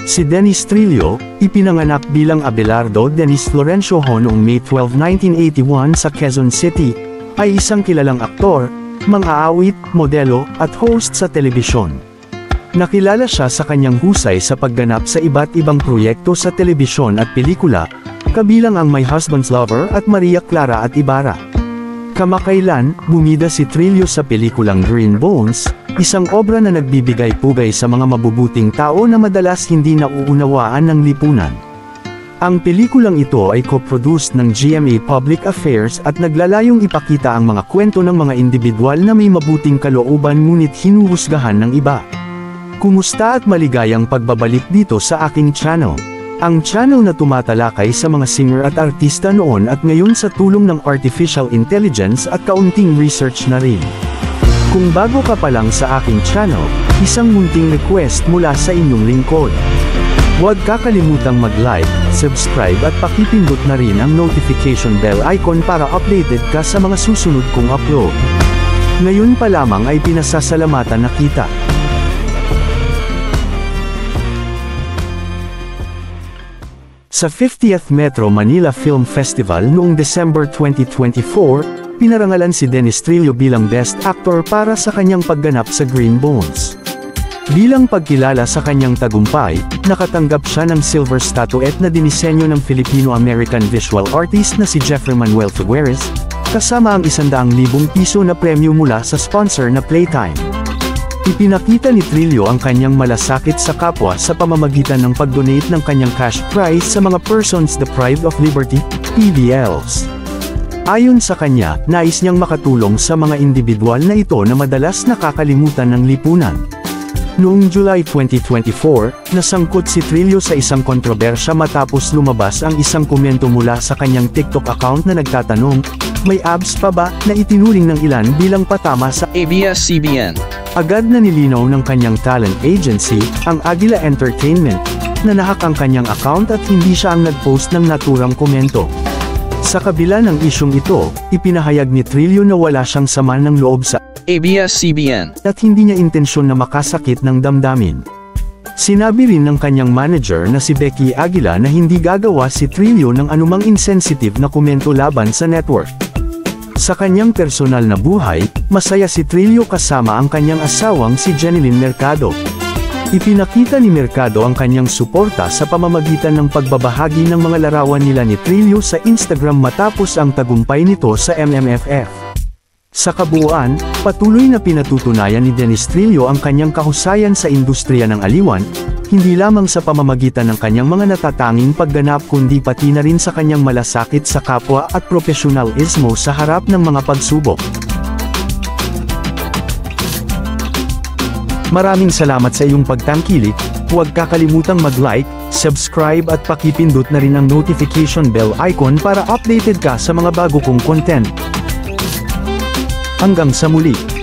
Si Dennis Trillo, ipinanganak bilang Abelardo Dennis Florencio Ho noong May 12, 1981 sa Quezon City, ay isang kilalang aktor, mang-aawit, modelo, at host sa telebisyon. Nakilala siya sa kanyang husay sa pagganap sa iba't ibang proyekto sa telebisyon at pelikula, kabilang ang My Husband's Lover at Maria Clara at Ibarra. Kamakailan, bumida si Trillo sa pelikulang Green Bones, isang obra na nagbibigay pugay sa mga mabubuting tao na madalas hindi nauunawaan ng lipunan. Ang pelikulang ito ay co-produced ng GMA Public Affairs at naglalayong ipakita ang mga kwento ng mga individual na may mabuting kalooban ngunit hinuhusgahan ng iba. Kumusta at maligayang pagbabalik dito sa aking channel. Ang channel na tumatalakay sa mga singer at artista noon at ngayon sa tulong ng artificial intelligence at kaunting research na rin. Kung bago ka pa lang sa aking channel, isang munting request mula sa inyong lingkod. Huwag kakalimutang mag-like, subscribe at pakipindot na rin ang notification bell icon para updated ka sa mga susunod kong upload. Ngayon pa lamang ay pinasasalamatan na kita. Sa 50th Metro Manila Film Festival noong December 2024, pinarangalan si Dennis Trillo bilang Best Actor para sa kanyang pagganap sa Green Bones. Bilang pagkilala sa kanyang tagumpay, nakatanggap siya ng silver statuette na dinisenyo ng Filipino-American visual artist na si Jeffrey Manuel Figueres, kasama ang 100,000 piso na premyo mula sa sponsor na Playtime. Ipinakita ni Trillo ang kanyang malasakit sa kapwa sa pamamagitan ng pag-donate ng kanyang cash prize sa mga persons deprived of liberty, PDLs. Ayon sa kanya, nais niyang makatulong sa mga individual na ito na madalas nakakalimutan ng lipunan. Noong July 2024, nasangkot si Trillo sa isang kontrobersya matapos lumabas ang isang komento mula sa kanyang TikTok account na nagtatanong, may abs pa ba, na itinuring ng ilan bilang patama sa ABS-CBN. Agad na nilinaw ng kanyang talent agency, ang Aguila Entertainment, na nahak ang kanyang account at hindi siya ang nag-post ng naturang komento. Sa kabila ng isyong ito, ipinahayag ni Trillo na wala siyang sama ng loob sa ABS-CBN at hindi niya intensyon na makasakit ng damdamin. Sinabi rin ng kanyang manager na si Becky Aguila na hindi gagawa si Trillo ng anumang insensitive na komento laban sa network. Sa kanyang personal na buhay, masaya si Trillo kasama ang kanyang asawang si Jeneline Mercado. Ipinakita ni Mercado ang kanyang suporta sa pamamagitan ng pagbabahagi ng mga larawan nila ni Trillo sa Instagram matapos ang tagumpay nito sa MMFF. Sa kabuuan, patuloy na pinatutunayan ni Dennis Trillo ang kanyang kahusayan sa industriya ng aliwan, hindi lamang sa pamamagitan ng kanyang mga natatanging pagganap kundi pati na rin sa kanyang malasakit sa kapwa at profesionalismo sa harap ng mga pagsubok. Maraming salamat sa iyong pagtangkilik, huwag kakalimutang mag-like, subscribe at pakipindot na rin ang notification bell icon para updated ka sa mga bago kong content. Hanggang sa muli.